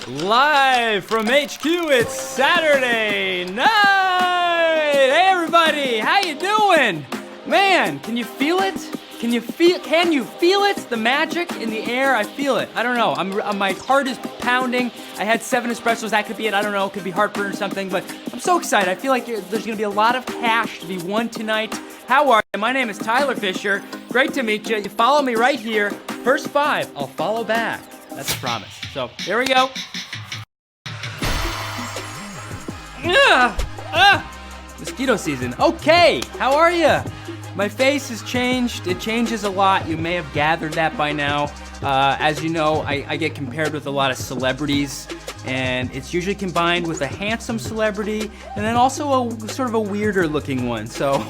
Live from HQ, it's Saturday night! Hey everybody, how you doing? Man, can you feel it? Can you feel it? The magic in the air, I feel it. I don't know, my heart is pounding. I had 7 espressos, that could be it, I don't know, it could be heartburn or something, but I'm so excited. I feel like there's gonna be a lot of cash to be won tonight. How are you? My name is Tyler Fischer. Great to meet you. You follow me right here. First 5, I'll follow back. That's a promise. So, here we go. Mosquito season. Okay, how are you? My face has changed. It changes a lot. You may have gathered that by now. As you know, I get compared with a lot of celebrities, and it's usually combined with a handsome celebrity and then also a sort of a weirder looking one. So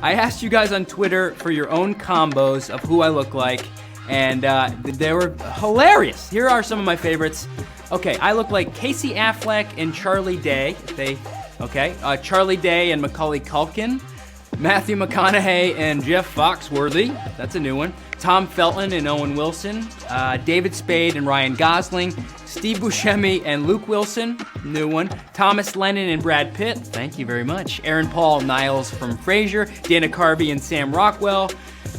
I asked you guys on Twitter for your own combos of who I look like, and they were hilarious. Here are some of my favorites. Okay, I look like Casey Affleck and Charlie Day. Charlie Day and Macaulay Culkin. Matthew McConaughey and Jeff Foxworthy. That's a new one. Tom Felton and Owen Wilson. David Spade and Ryan Gosling. Steve Buscemi and Luke Wilson. New one. Thomas Lennon and Brad Pitt. Thank you very much. Aaron Paul Niles from Frasier. Dana Carvey and Sam Rockwell.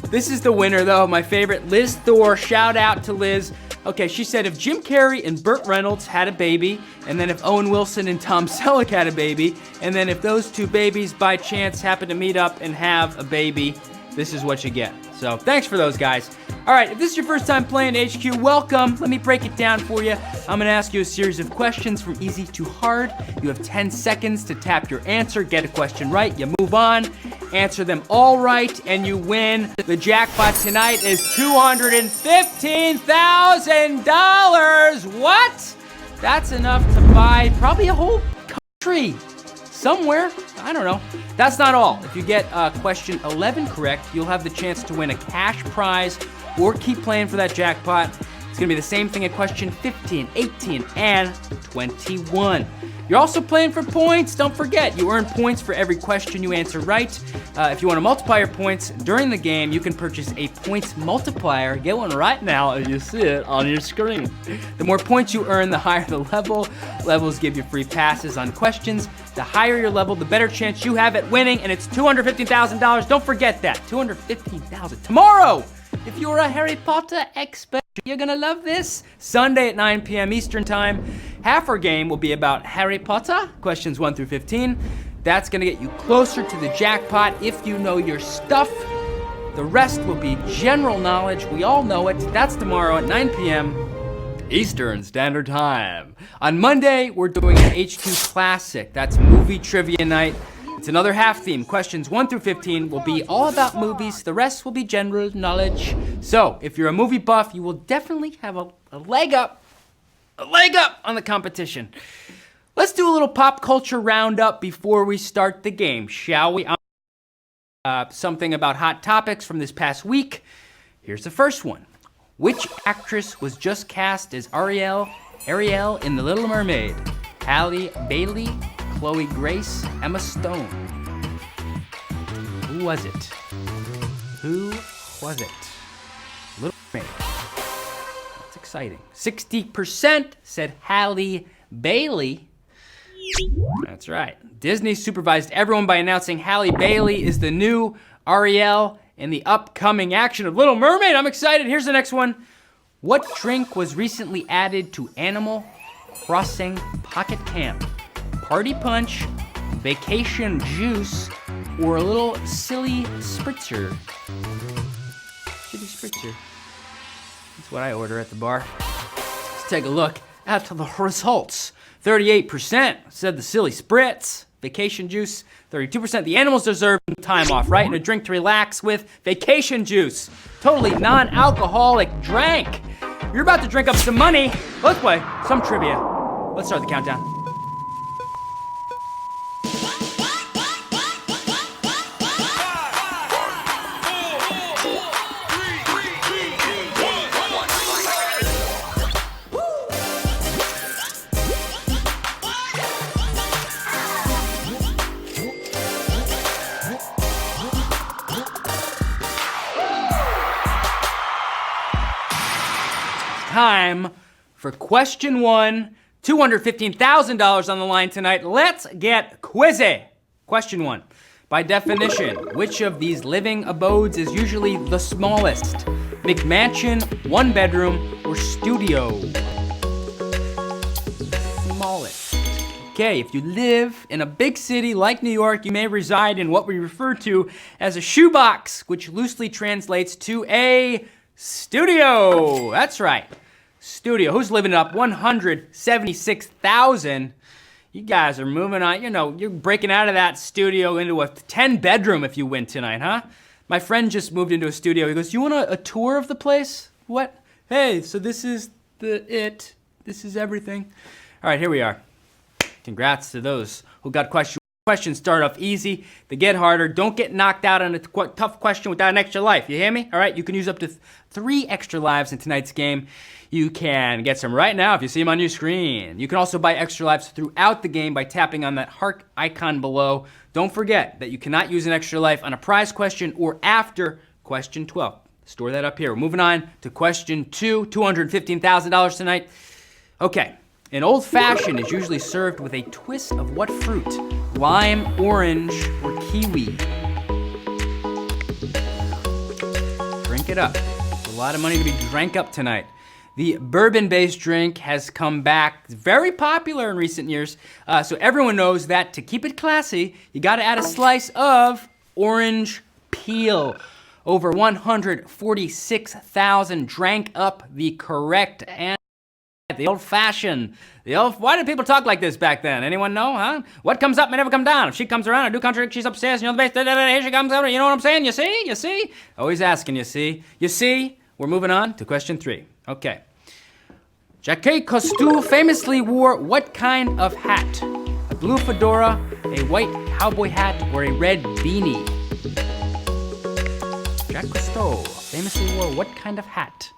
This is the winner, though. My favorite, Liz Thor. Shout out to Liz. Okay, she said if Jim Carrey and Burt Reynolds had a baby, and then if Owen Wilson and Tom Selleck had a baby, and then if those 2 babies by chance happen to meet up and have a baby, this is what you get. So thanks for those guys. All right, if this is your first time playing HQ, welcome. Let me break it down for you. I'm gonna ask you a series of questions from easy to hard. You have 10 seconds to tap your answer, get a question right, you move on, answer them all right, and you win. The jackpot tonight is $215,000. What? That's enough to buy probably a whole country somewhere. I don't know. That's not all. If you get question 11 correct, you'll have the chance to win a cash prize or keep playing for that jackpot. It's gonna be the same thing at question 15, 18, and 21. You're also playing for points. Don't forget, you earn points for every question you answer right. If you want to multiply your points during the game, you can purchase a points multiplier. Get one right now as you see it on your screen. The more points you earn, the higher the level. Levels give you free passes on questions. The higher your level, the better chance you have at winning, and it's $215,000. Don't forget that, $215,000. Tomorrow, if you're a Harry Potter expert, you're gonna love this. Sunday at 9 p.m. Eastern Time. Half our game will be about Harry Potter, questions 1 through 15. That's gonna get you closer to the jackpot if you know your stuff. The rest will be general knowledge. We all know it. That's tomorrow at 9 p.m. Eastern Standard Time. On Monday, we're doing an HQ Classic. That's movie trivia night. It's another half theme. Questions 1 through 15 will be all about movies. The rest will be general knowledge. So, if you're a movie buff, you will definitely have a leg up on the competition. Let's do a little pop culture roundup before we start the game, shall we? Something about hot topics from this past week. Here's the first one. Which actress was just cast as Ariel in The Little Mermaid? Halle Bailey, Chloe Grace, Emma Stone. Who was it? Little Mermaid. That's exciting. 60% said Halle Bailey. That's right. Disney supervised everyone by announcing Halle Bailey is the new Ariel in the upcoming action of Little Mermaid. I'm excited. Here's the next one. What drink was recently added to Animal Crossing Pocket Camp? Party Punch, Vacation Juice, or a little silly spritzer? Silly spritzer. That's what I order at the bar. Let's take a look at the results. 38% said the silly spritz. Vacation juice, 32%. The animals deserve time off, right? And a drink to relax with. Vacation juice. Totally non-alcoholic drink. You're about to drink up some money. Let's play some trivia. Let's start the countdown. Time for question 1 $215,000 on the line tonight. Let's get quizzy. Question 1. By definition, which of these living abodes is usually the smallest? McMansion, 1 bedroom, or studio? Smallest. Okay, if you live in a big city like New York, you may reside in what we refer to as a shoebox, which loosely translates to a studio. That's right. Studio. Who's living up? 176,000. You guys are moving on. You know, you're breaking out of that studio into a 10-bedroom if you win tonight, huh? My friend just moved into a studio. He goes, "You want a tour of the place?" What? Hey, so this is it. This is everything. All right, here we are. Congrats to those who got questions. Questions start off easy, they get harder. Don't get knocked out on a tough question without an extra life. You hear me? All right, you can use up to 3 extra lives in tonight's game. You can get some right now if you see them on your screen. You can also buy extra lives throughout the game by tapping on that heart icon below. Don't forget that you cannot use an extra life on a prize question or after question 12. Store that up here. We're moving on to question 2, $215,000 tonight. Okay. An old fashioned is usually served with a twist of what fruit? Lime, orange, or kiwi? Drink it up. It's a lot of money to be drank up tonight. The bourbon-based drink has come back. It's very popular in recent years. So everyone knows that to keep it classy, you gotta add a slice of orange peel. Over 146,000 drank up the correct answer. The old-fashioned. Why did people talk like this back then? Anyone know, huh? What comes up may never come down. If she comes around, I do contradict, she's upstairs, you know the base, here she comes over, you know what I'm saying? You see? You see? Always asking, you see? You see? We're moving on to question 3. Okay. Jacques Cousteau famously wore what kind of hat? A blue fedora, a white cowboy hat, or a red beanie? Jacques Cousteau famously wore what kind of hat?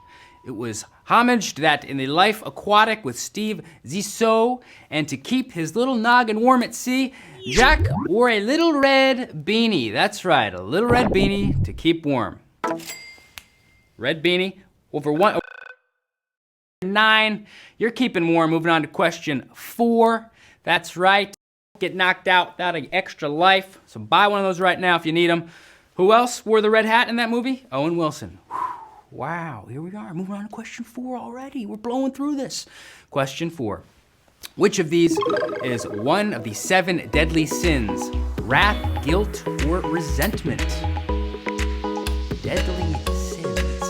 It was homaged that in the Life Aquatic with Steve Zissou, and to keep his little noggin warm at sea, Jacques wore a little red beanie. That's right, a little red beanie to keep warm. Red beanie, over 9. You're keeping warm. Moving on to question 4. That's right. Get knocked out without an extra life. So buy one of those right now if you need them. Who else wore the red hat in that movie? Owen Wilson. Wow, here we are, moving on to question 4 already. We're blowing through this. Question 4. Which of these is one of the 7 deadly sins? Wrath, guilt, or resentment? Deadly sins.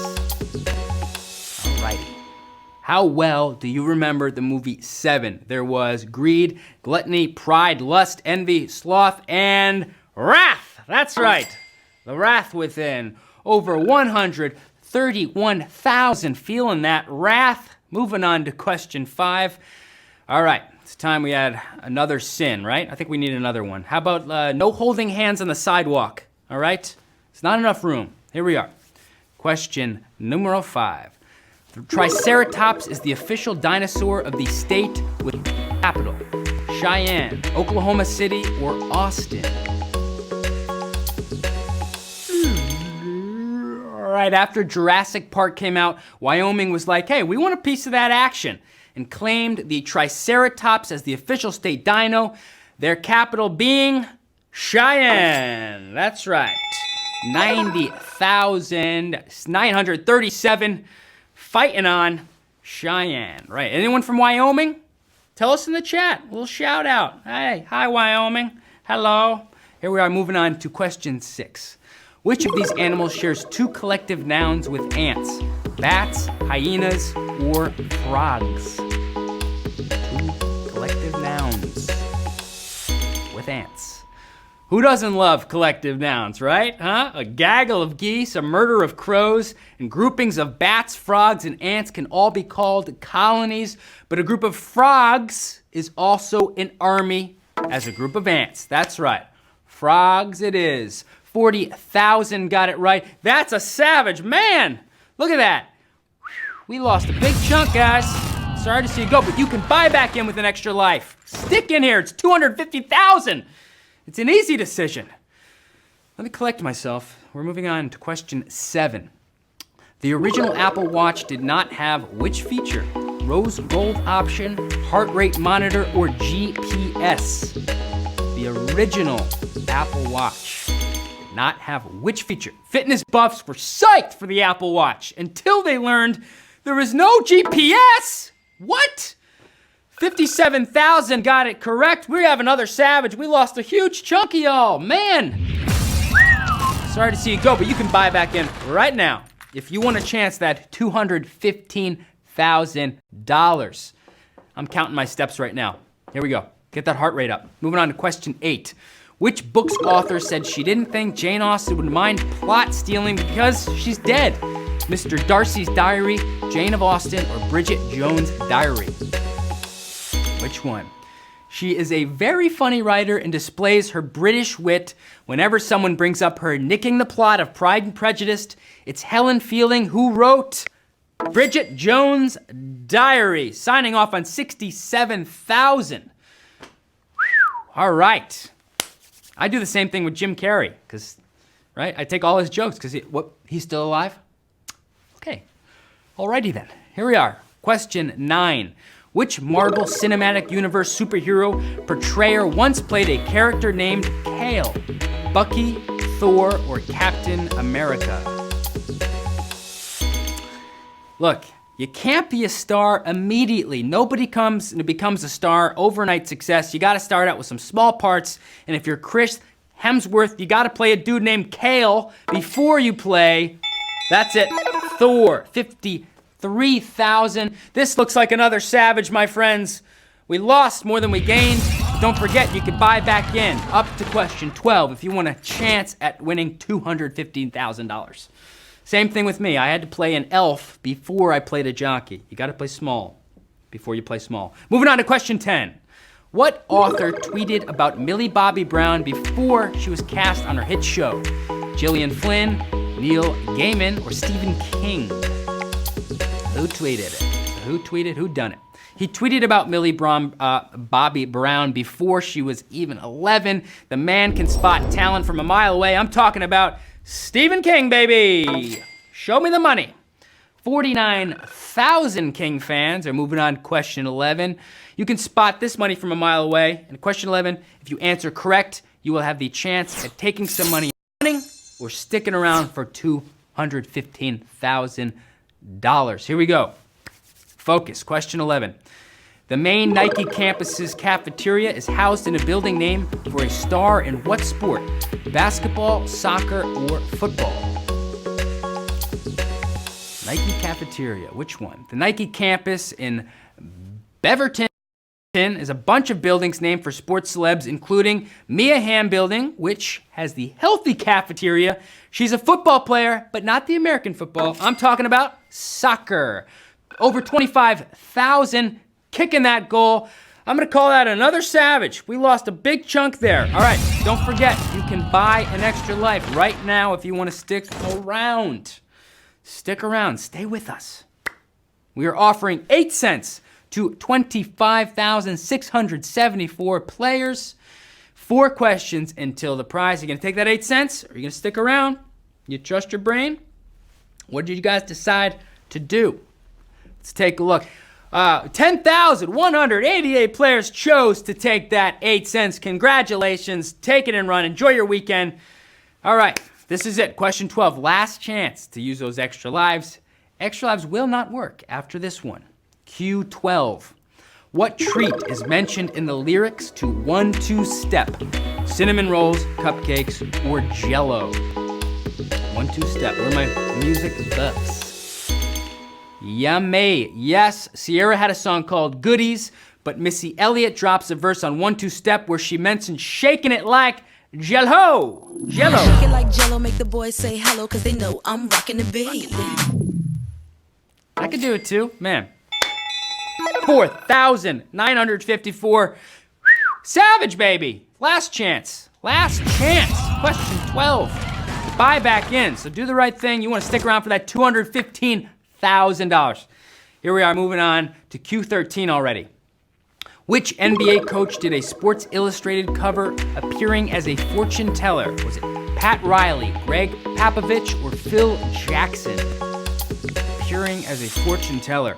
Alrighty. How well do you remember the movie 7? There was greed, gluttony, pride, lust, envy, sloth, and wrath. That's right. The wrath within. Over 131,000 feeling that wrath. Moving on to question 5. All right, it's time we add another sin, right? I think we need another one. How about no holding hands on the sidewalk, all right? It's not enough room. Here we are. Question numero 5. The Triceratops is the official dinosaur of the state with capital. Cheyenne, Oklahoma City, or Austin? Right after Jurassic Park came out, Wyoming was like, hey, we want a piece of that action, and claimed the Triceratops as the official state dino, their capital being Cheyenne. That's right. 90,937 fighting on Cheyenne. Right. Anyone from Wyoming? Tell us in the chat. A little shout out. Hey, hi Wyoming. Hello. Here we are moving on to question 6. Which of these animals shares 2 collective nouns with ants? Bats, hyenas, or frogs? 2 collective nouns with ants. Who doesn't love collective nouns, right? Huh? A gaggle of geese, a murder of crows, and groupings of bats, frogs, and ants can all be called colonies, but a group of frogs is also an army as a group of ants. That's right. Frogs it is. 40,000 got it right. That's a savage, man. Look at that. We lost a big chunk, guys. Sorry to see you go, but you can buy back in with an extra life. Stick in here, it's 250,000. It's an easy decision. Let me collect myself. We're moving on to question 7. The original Apple Watch did not have which feature? rose gold option, heart rate monitor, or GPS? The original Apple Watch did not have which feature? Fitness buffs were psyched for the Apple Watch until they learned there is no GPS. What? 57,000 got it correct. We have another savage. We lost a huge chunk of y'all, man. Sorry to see you go, but you can buy back in right now if you want a chance at $215,000. I'm counting my steps right now. Here we go. Get that heart rate up. Moving on to question 8. Which book's author said she didn't think Jane Austen would mind plot stealing because she's dead? Mr. Darcy's Diary, Jane of Austen, or Bridget Jones' Diary? Which one? She is a very funny writer and displays her British wit whenever someone brings up her nicking the plot of Pride and Prejudice. It's Helen Fielding who wrote Bridget Jones' Diary, signing off on 67,000. All right. I do the same thing with Jim Carrey, because, right? I take all his jokes, because he's still alive? Okay. Alrighty then. Here we are. Question 9. Which Marvel Cinematic Universe superhero portrayer once played a character named Kale? Bucky, Thor, or Captain America? Look, you can't be a star immediately. Nobody comes and becomes a star, overnight success. You gotta start out with some small parts, and if you're Chris Hemsworth, you gotta play a dude named Kale before you play, that's it, Thor. 53,000. This looks like another savage, my friends. We lost more than we gained. Don't forget, you can buy back in up to question 12 if you want a chance at winning $215,000. Same thing with me. I had to play an elf before I played a jockey. You gotta play small before you play small. Moving on to question 10. What author tweeted about Millie Bobby Brown before she was cast on her hit show? Gillian Flynn, Neil Gaiman, or Stephen King? Who tweeted it? Who tweeted? Who done it? He tweeted about Bobby Brown before she was even 11. The man can spot talent from a mile away. I'm talking about Stephen King, baby. Show me the money. 49,000 King fans are moving on to question 11. You can spot this money from a mile away. In question 11, if you answer correct, you will have the chance at taking some money or sticking around for $215,000. Here we go. Focus. Question 11. The main Nike campus's cafeteria is housed in a building named for a star in what sport? Basketball, soccer, or football? Nike cafeteria. Which one? The Nike campus in Beaverton is a bunch of buildings named for sports celebs, including Mia Hamm Building, which has the healthy cafeteria. She's a football player, but not the American football. I'm talking about soccer. Over 25,000 kicking that goal. I'm gonna call that another savage. We lost a big chunk there. All right, don't forget, you can buy an extra life right now if you wanna stick around. Stick around, stay with us. We are offering 8 cents to 25,674 players. 4 questions until the prize. You gonna take that 8 cents, or are you gonna stick around? You trust your brain? What did you guys decide to do? Let's take a look. 10,188 players chose to take that 8 cents. Congratulations. Take it and run. Enjoy your weekend. All right, this is it. Question 12. Last chance to use those extra lives. Extra lives will not work after this one. Q12. What treat is mentioned in the lyrics to 1-2 Step? Cinnamon rolls, cupcakes, or Jell-O? 1-2 Step. Where are my music buffs? Yummy. Yes, Sierra had a song called Goodies, but Missy Elliott drops a verse on 1-2 Step where she mentions shaking it like Jell-O. Jell-O. Shake it like Jell-O, make the boys say hello, cause they know I'm rocking the beat. I could do it too, man. 4,954. Savage, baby. Last chance. Last chance. Question 12. Buy back in, so do the right thing. You wanna stick around for that $215,000. Here we are, moving on to Q13 already. Which NBA coach did a Sports Illustrated cover appearing as a fortune teller? Was it Pat Riley, Greg Popovich, or Phil Jackson? Appearing as a fortune teller.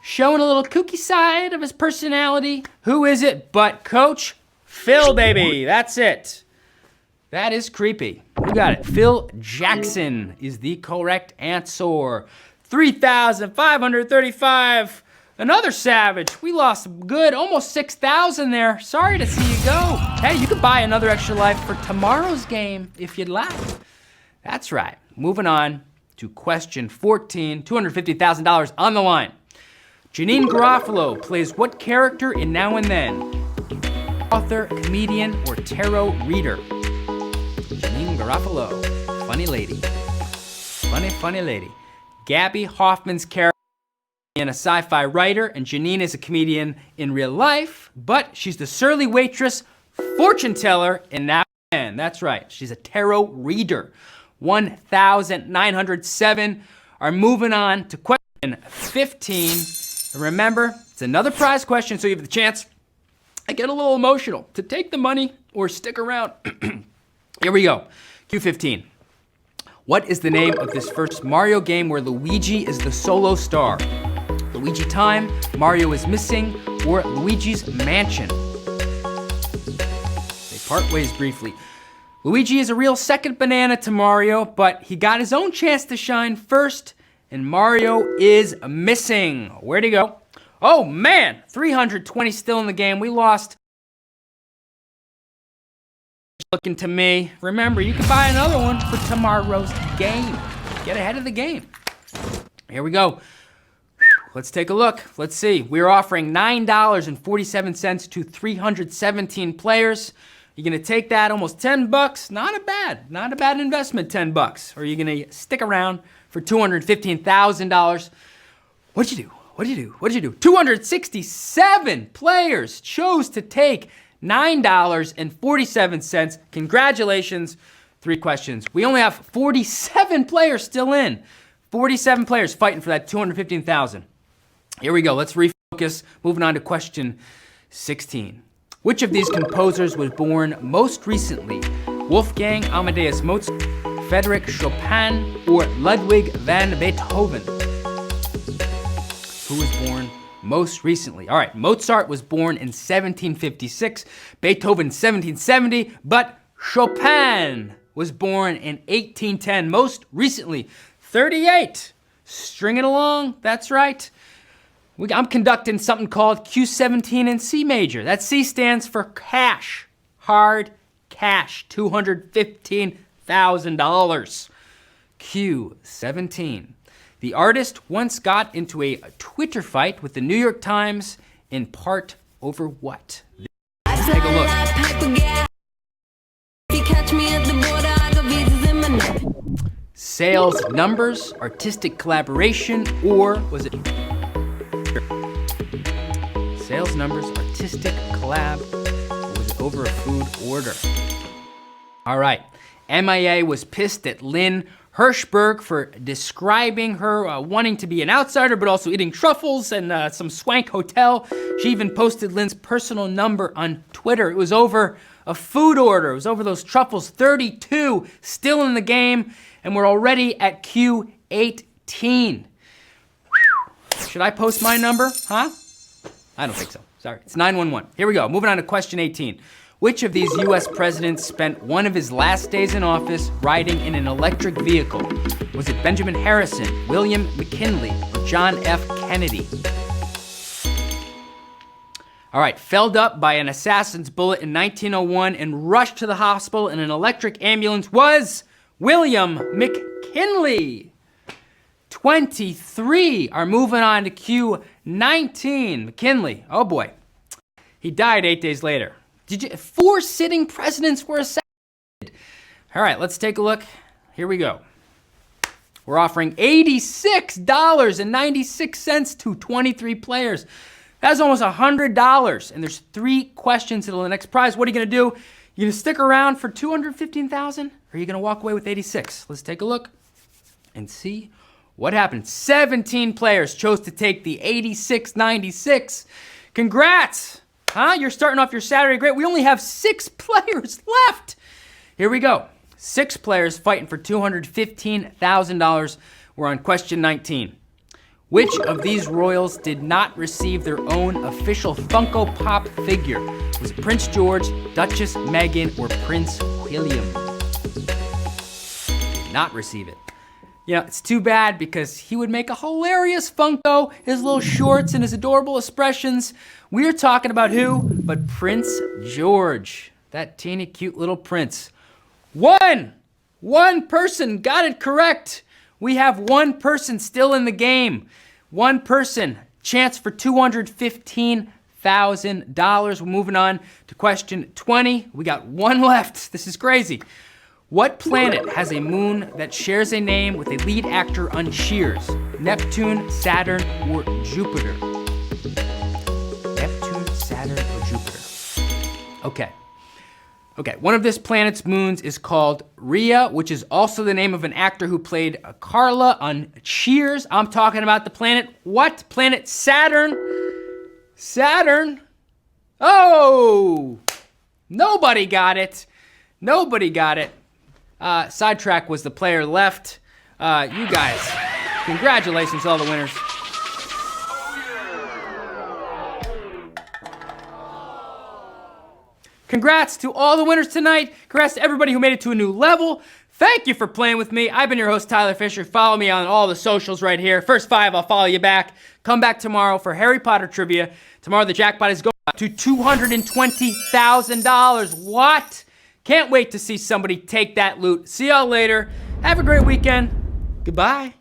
showing a little kooky side of his personality. Who is it but Coach Phil, baby? That's it. That is creepy. You got it. Phil Jackson is the correct answer. 3,535. Another savage. We lost good, almost 6,000 there. Sorry to see you go. Hey, you could buy another extra life for tomorrow's game if you'd like. That's right. Moving on to question 14, $250,000 on the line. Janine Garofalo plays what character in Now and Then? Author, comedian, or tarot reader? Janine Garofalo, funny lady. Funny lady. Gabby Hoffman's character and a sci-fi writer, and Janine is a comedian in real life, but she's the surly waitress, fortune teller in Now and Then. That's right, she's a tarot reader. 1,907 are moving on to question 15. And remember, it's another prize question, so you have the chance. I get a little emotional to take the money or stick around. Here we go, Q15. What is the name of this first Mario game where Luigi is the solo star? Luigi Time, Mario is Missing, or Luigi's Mansion? They part ways briefly. Luigi is a real second banana to Mario, but he got his own chance to shine first, and Mario is Missing. Where'd he go? Oh man, 320 still in the game. We lost. Looking to me. Remember, you can buy another one for tomorrow's game. Get ahead of the game. Here we go. Let's take a look. Let's see. We're offering $9.47 to 317 players. You're gonna take that, almost 10 bucks. Not a bad investment, 10 bucks. Or you're gonna stick around for $215,000. What'd you do? 267 players chose to take $9.47. Congratulations. 3 questions. We only have 47 players still in. 47 players fighting for that $215,000. Here we go. Let's refocus. Moving on to question 16. Which of these composers was born most recently? Wolfgang Amadeus Mozart, Frédéric Chopin, or Ludwig van Beethoven? Who was born most recently? All right, Mozart was born in 1756, Beethoven 1770, but Chopin was born in 1810, most recently, 38. String it along, that's right. I'm conducting something called Q17 in C major. That C stands for cash, hard cash, $215,000. Q17. The artist once got into a Twitter fight with the New York Times, in part over what? Let's take a look. Sales numbers, artistic collaboration, or was it? Sales numbers, artistic collab, or was it over a food order? All right, MIA was pissed at Lynn Hirschberg for describing her wanting to be an outsider, but also eating truffles and some swank hotel. She even posted Lynn's personal number on Twitter. It was over a food order. It was over those truffles. 32 still in the game, and we're already at Q18. Should I post my number, huh? I don't think so. Sorry, it's 911. Here we go. Moving on to question 18. Which of these U.S. presidents spent one of his last days in office riding in an electric vehicle? Was it Benjamin Harrison, William McKinley, or John F. Kennedy? All right, felled up by an assassin's bullet in 1901 and rushed to the hospital in an electric ambulance was William McKinley. 23 are moving on to Q19. McKinley, oh boy. He died 8 days later. 4 sitting presidents were assassinated. All right, let's take a look. Here we go. We're offering $86.96 to 23 players. That's almost $100, and there's 3 questions until the next prize. What are you gonna do? You gonna stick around for $215,000, or are you gonna walk away with 86? Let's take a look and see what happened. 17 players chose to take the 86.96. Congrats! Huh? You're starting off your Saturday great. We only have 6 players left. Here we go. 6 players fighting for $215,000. We're on question 19. Which of these royals did not receive their own official Funko Pop figure? Was it Prince George, Duchess Meghan, or Prince William? Did not receive it. You know, it's too bad because he would make a hilarious Funko, his little shorts and his adorable expressions. We're talking about who? But Prince George, that teeny cute little prince. One person got it correct. We have one person still in the game. One person, chance for $215,000. We're moving on to question 20. We got one left. This is crazy. What planet has a moon that shares a name with a lead actor on Cheers? Neptune, Saturn, or Jupiter? Neptune, Saturn, or Jupiter? Okay, one of this planet's moons is called Rhea, which is also the name of an actor who played Carla on Cheers. I'm talking about the planet, what? Planet Saturn? Saturn? Oh! Nobody got it. Sidetrack was the player left. You guys, congratulations, all the winners. Congrats to all the winners tonight. Congrats to everybody who made it to a new level. Thank you for playing with me. I've been your host, Tyler Fischer. Follow me on all the socials right here. First 5, I'll follow you back. Come back tomorrow for Harry Potter trivia. Tomorrow the jackpot is going up to $220,000. What? Can't wait to see somebody take that loot. See y'all later. Have a great weekend. Goodbye.